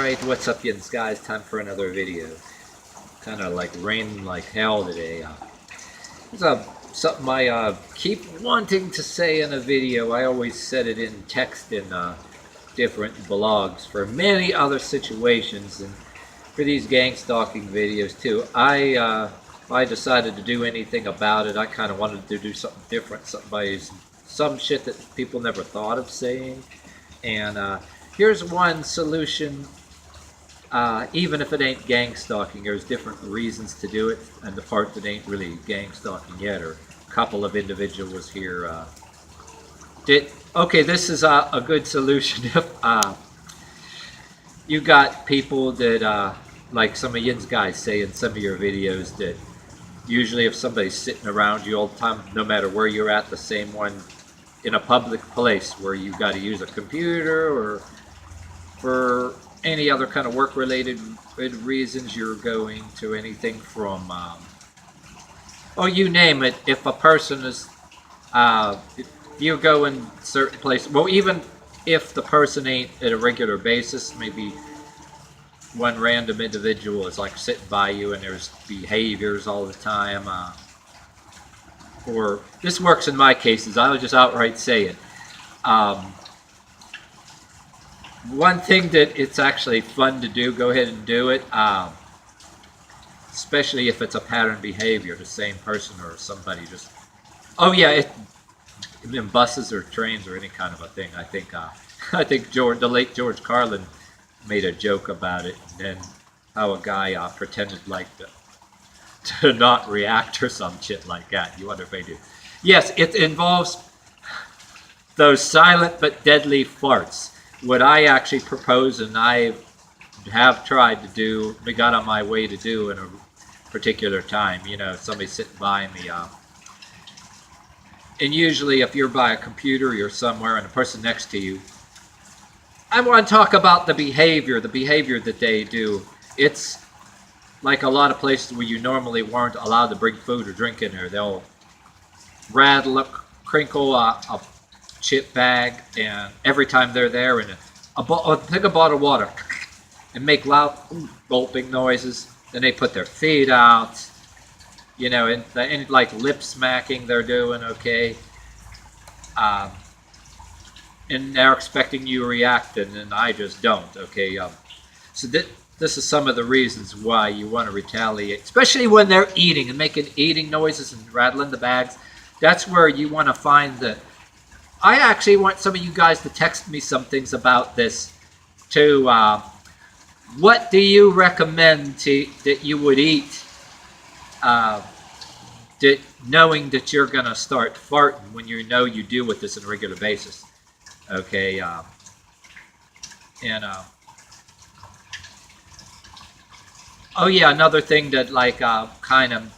Alright, what's up, yins guys? Time for another video. Kind of like raining like hell today. It's something I keep wanting to say in a video. I always said it in text in different blogs for many other situations, and for these gang stalking videos too. If I decided to do anything about it, I kind of wanted to do something different, some shit that people never thought of saying. And here's one solution. Even if it ain't gang stalking, there's different reasons to do it, and the part that ain't really gang stalking yet, or a couple of individuals here okay, this is a good solution. If you got people that like some of yins guys say in some of your videos, that usually if somebody's sitting around you all the time, no matter where you're at, the same one in a public place where you got to use a computer, or for any other kind of work-related reasons, you're going to anything from, oh, you name it. If a person is, if you go in certain places, well, even if the person ain't at a regular basis, maybe one random individual is like sitting by you and there's behaviors all the time, or this works in my cases, I'll just outright say it. One thing that it's actually fun to do, go ahead and do it, especially if it's a pattern behavior, the same person or somebody just, oh yeah, in buses or trains or any kind of a thing. I think the late George Carlin made a joke about it, and then how a guy pretended like to not react or some shit like that. You wonder if they do. Yes, it involves those silent but deadly farts. What I actually propose, and I have tried to do, I got on my way to do in a particular time, you know, somebody sitting by me, and usually if you're by a computer, you're somewhere, and the person next to you, I want to talk about the behavior that they do. It's like a lot of places where you normally weren't allowed to bring food or drink in there. They'll rattle, crinkle a chip bag, and every time they're there, and take a bottle of water and make loud gulping noises. Then they put their feet out, you know, and like lip smacking they're doing, okay, and they're expecting you to react, and I just don't, okay. So this is some of the reasons why you want to retaliate, especially when they're eating and making eating noises and rattling the bags. That's where you want to find the. I actually want some of you guys to text me some things about this too. What do you recommend that you would eat, knowing that you're going to start farting when you know you deal with this on a regular basis? Okay, oh yeah, another thing that like kind of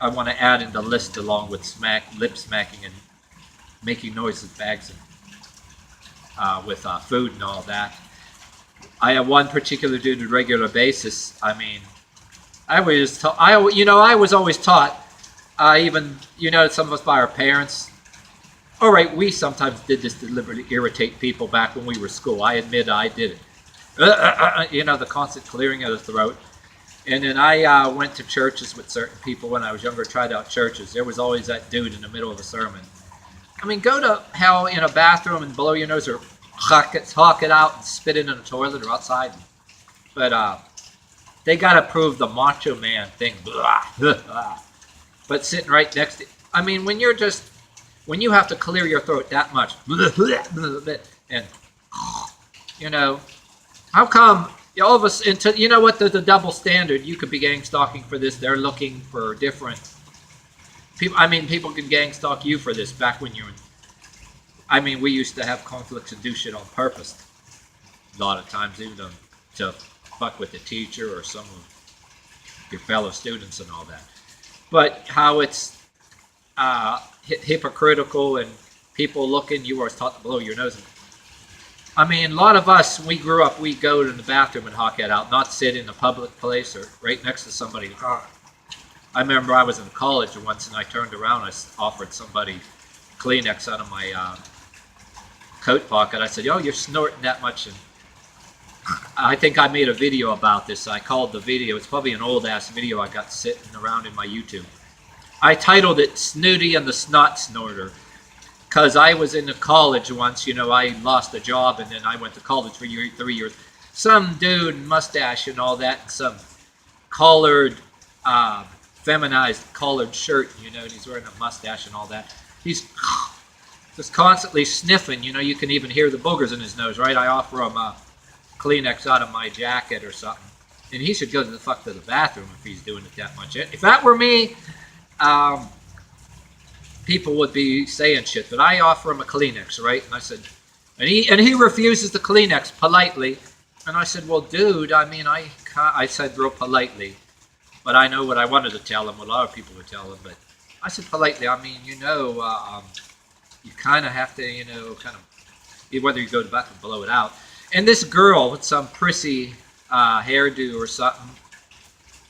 I want to add in the list along with lip smacking and making noises with bags and with food and all that. I have one particular dude on a regular basis. I mean, I was always taught, even, you know, some of us by our parents. All right, we sometimes did this to deliberately irritate people back when we were school. I admit I did it. You know, the constant clearing of the throat. And then I went to churches with certain people when I was younger, tried out churches. There was always that dude in the middle of the sermon. I mean, go to hell in a bathroom and blow your nose, or hawk it out and spit it in a toilet or outside. But they got to prove the macho man thing. But sitting right next to, I mean, when you have to clear your throat that much, and, you know, how come all of us, you know what, there's a double standard. You could be gang stalking for this. They're looking for different people. I mean, people can gang stalk you for this back when you were, I mean, we used to have conflicts and do shit on purpose. A lot of times, even to fuck with the teacher or some of your fellow students and all that. But how it's hypocritical and people looking, you were taught to blow your nose. I mean, a lot of us, when we grew up, we go to the bathroom and hawk it out, not sit in a public place or right next to somebody. I remember I was in college once, and I turned around, I offered somebody Kleenex out of my coat pocket. I said, "Oh, you're snorting that much." And I think I made a video about this. I called the video, it's probably an old ass video I got sitting around in my YouTube. I titled it Snooty and the Snot Snorter. Because I was in college once, you know, I lost a job and then I went to college for 3 years. Some dude, mustache and all that, and some collared, feminized collared shirt, you know, and he's wearing a mustache and all that. He's just constantly sniffing, you know, you can even hear the boogers in his nose, right? I offer him a Kleenex out of my jacket or something. And he should go to the bathroom if he's doing it that much. If that were me, people would be saying shit, but I offer him a Kleenex, right? And I said, and he refuses the Kleenex politely. And I said, well, dude, I mean, I said real politely, but I know what I wanted to tell him, what a lot of people would tell him, but I said politely, I mean, you know, you kind of have to, you know, kind of, whether you go to the bathroom, blow it out. And this girl with some prissy hairdo or something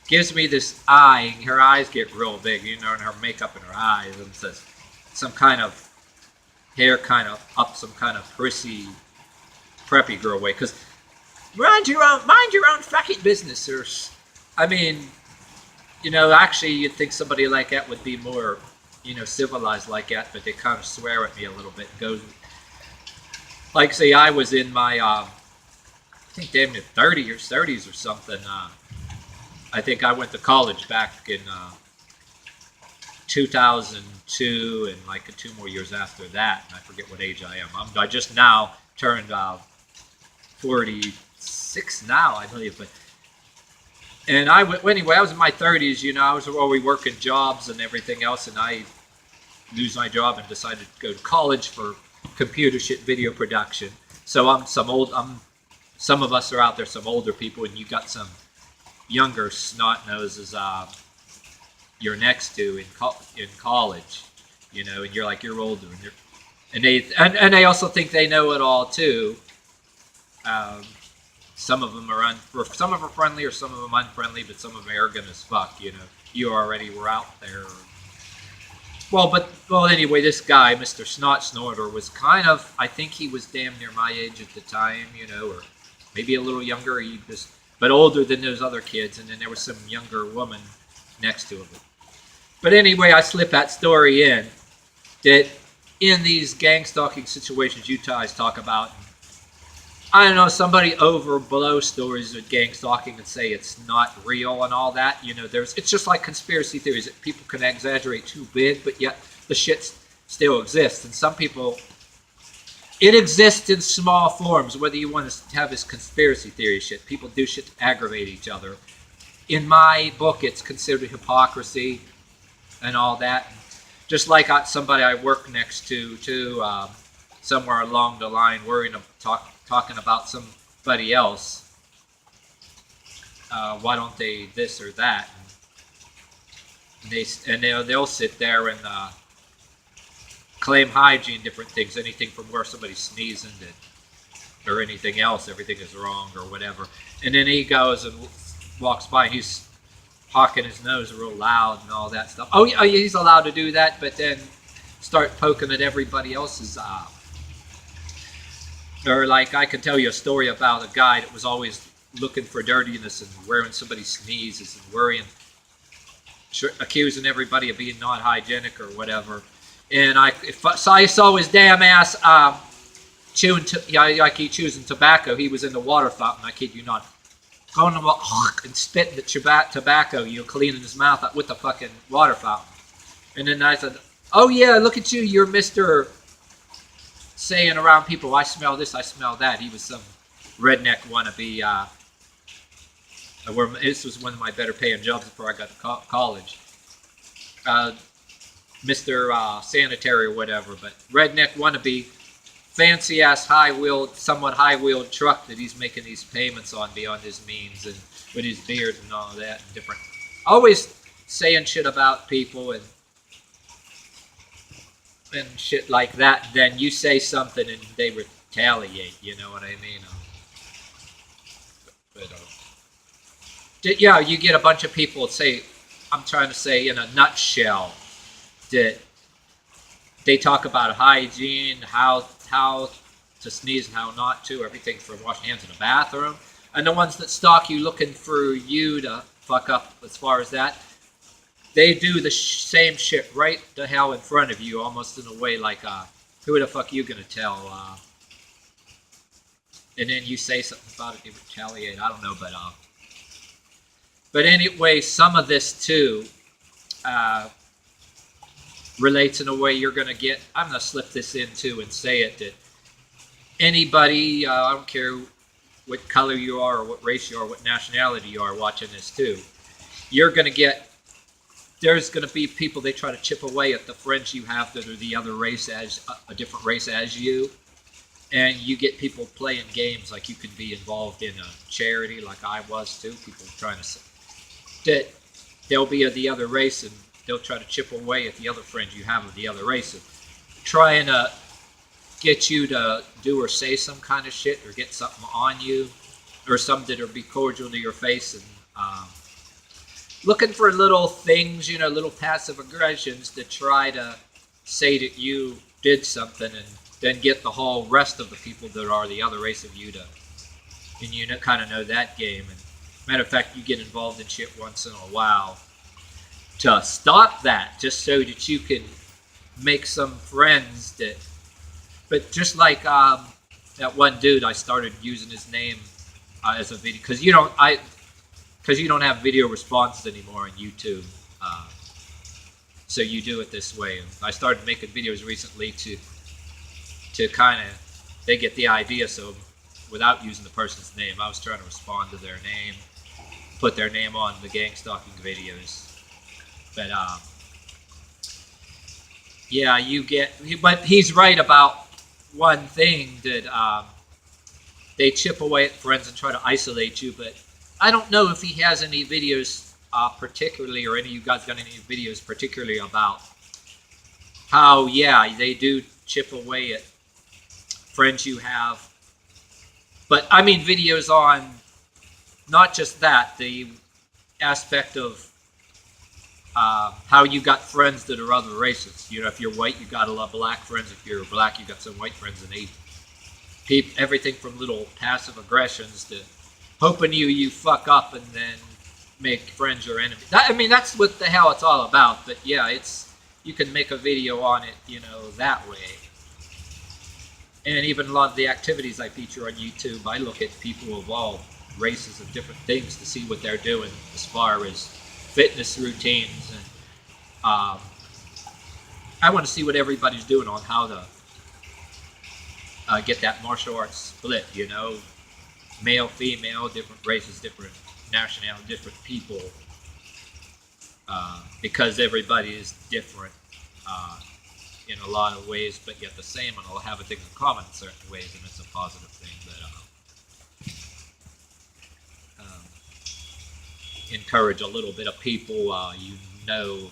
gives me this eye, and her eyes get real big, you know, and her makeup in her eyes, and says some kind of hair kind of up some kind of prissy, preppy girl way, because mind your own fucking business, or, I mean, you know, actually you'd think somebody like that would be more, you know, civilized like that, but they kind of swear at me a little bit. Goes, like, say I was in my, I think damn near 30s or something. I think I went to college back in 2002, and like 2 more years after that, and I forget what age I am. I just now turned 46 now, I believe. But and anyway, I was in my 30s. You know, I was already working jobs and everything else, and I lose my job and decided to go to college for computer shit, video production. So some of us are out there, some older people, and you got some younger snot noses you're next to in college, you know, and you're older, and they also think they know it all too. Some of them are friendly, or some of them unfriendly, but some of them are arrogant as fuck. You know, you already were out there. Well, anyway, this guy, Mr. Snot Snorter, was kind of, I think he was damn near my age at the time, you know, or maybe a little younger, but older than those other kids, and then there was some younger woman next to him. But anyway, I slip that story in, that in these gang stalking situations you guys talk about, I don't know, somebody overblow stories of gang stalking and say it's not real and all that. You know, it's just like conspiracy theories that people can exaggerate too big, but yet the shit still exists. And some people, it exists in small forms, whether you want to have this conspiracy theory shit. People do shit to aggravate each other. In my book, it's considered hypocrisy and all that. Just like somebody I work next to, too, somewhere along the line, talking about somebody else. Why don't they this or that? And they'll sit there and claim hygiene, different things, anything from where somebody's sneezing or anything else, everything is wrong or whatever. And then he goes and walks by, and he's hawking his nose real loud and all that stuff. Oh yeah, he's allowed to do that, but then start poking at everybody else's or like, I can tell you a story about a guy that was always looking for dirtiness and wearing somebody's sneezes and accusing everybody of being not hygienic or whatever. And I saw his damn ass like he chewing tobacco. He was in the water fountain, I kid you not, going and spitting the tobacco, you know, cleaning his mouth out with the fucking water fountain. And then I said, oh yeah, look at you, you're Mr. saying around people, I smell this, I smell that. He was some redneck wannabe. This was one of my better paying jobs before I got to college. Mr. Sanitary or whatever, but redneck wannabe, fancy ass somewhat high wheeled truck that he's making these payments on beyond his means, and with his beard and all that, and different, always saying shit about people and shit like that. Then you say something and they retaliate, you know what I mean? Yeah, you get a bunch of people say, I'm trying to say in a nutshell, that they talk about hygiene, how to sneeze and how not to, everything from washing hands in the bathroom. And the ones that stalk you looking for you to fuck up as far as that, they do the same shit right the hell in front of you, almost in a way like, who the fuck you gonna tell? And then you say something about it, they retaliate. I don't know, but anyway, some of this too relates in a way you're gonna get. I'm gonna slip this in too and say it that anybody, I don't care what color you are or what race you are, what nationality you are watching this too, you're gonna get. There's going to be people, they try to chip away at the friends you have that are the other race, as a different race as you. And you get people playing games like you could be involved in a charity like I was too. People trying to say that they'll be of the other race and they'll try to chip away at the other friends you have of the other race. And trying to get you to do or say some kind of shit or get something on you or something that'll be cordial to your face and looking for little things, you know, little passive aggressions to try to say that you did something and then get the whole rest of the people that are the other race of you to, and you kind of know that game. And matter of fact, you get involved in shit once in a while to stop that, just so that you can make some friends that, but just like that one dude, I started using his name as a video, because you don't have video responses anymore on YouTube, so you do it this way. And I started making videos recently to kind of, they get the idea. So without using the person's name, I was trying to respond to their name, put their name on the gang stalking videos. But yeah, you get. But he's right about one thing that they chip away at friends and try to isolate you, but I don't know if he has any videos particularly, or any of you guys got any videos particularly about how, yeah, they do chip away at friends you have. But I mean videos on not just that, the aspect of how you got friends that are other races. You know, if you're white, you got a lot of black friends. If you're black, you got some white friends, and everything from little passive aggressions to hoping you fuck up and then make friends or enemies. I mean, that's what the hell it's all about. But yeah, you can make a video on it, you know, that way. And even a lot of the activities I feature on YouTube, I look at people of all races of different things to see what they're doing as far as fitness routines. And I want to see what everybody's doing on how to get that martial arts split, you know. Male, female, different races, different nationality, different people, because everybody is different in a lot of ways, but yet the same, and all have things in common in certain ways, and it's a positive thing that encourage a little bit of people, you know,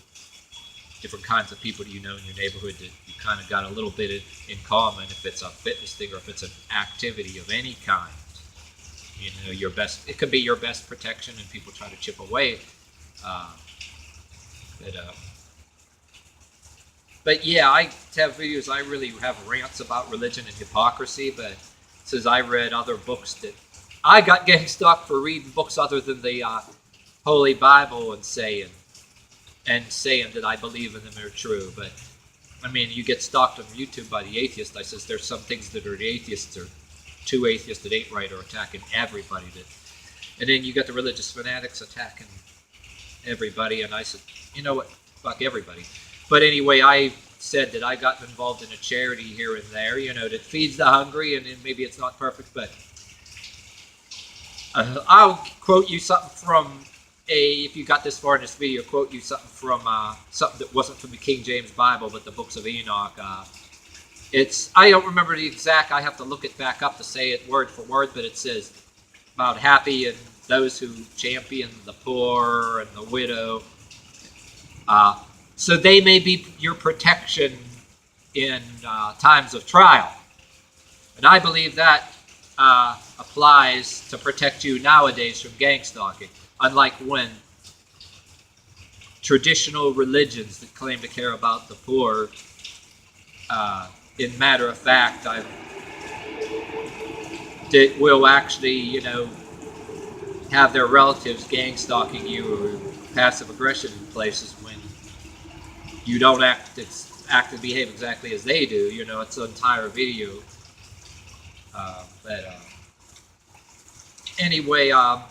different kinds of people that you know in your neighborhood that you kind of got a little bit in common, if it's a fitness thing or if it's an activity of any kind. You know, it could be your best protection, and people try to chip away. But yeah, I have videos, I really have rants about religion and hypocrisy, but since I read other books that I got gang stalked for reading books other than the Holy Bible and saying that I believe in them are true. But I mean, you get stalked on YouTube by the atheist. I says there's some things that are the atheists are two atheists that ain't right are attacking everybody. And then you got the religious fanatics attacking everybody. And I said, you know what? Fuck everybody. But anyway, I said that I got involved in a charity here and there, you know, that feeds the hungry, and maybe it's not perfect, but I'll quote you something from if you got this far in this video, quote you something from something that wasn't from the King James Bible, but the books of Enoch. I don't remember the exact, I have to look it back up to say it word for word, but it says about happy and those who champion the poor and the widow. So they may be your protection in times of trial. And I believe that applies to protect you nowadays from gang stalking. Unlike when traditional religions that claim to care about the poor, in matter of fact, that will actually, you know, have their relatives gang stalking you or passive aggression in places when you don't act and behave exactly as they do. You know, it's an entire video. But anyway, I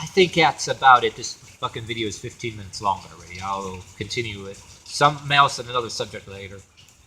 think that's about it. This fucking video is 15 minutes long already. I'll continue it. Something else and another subject later.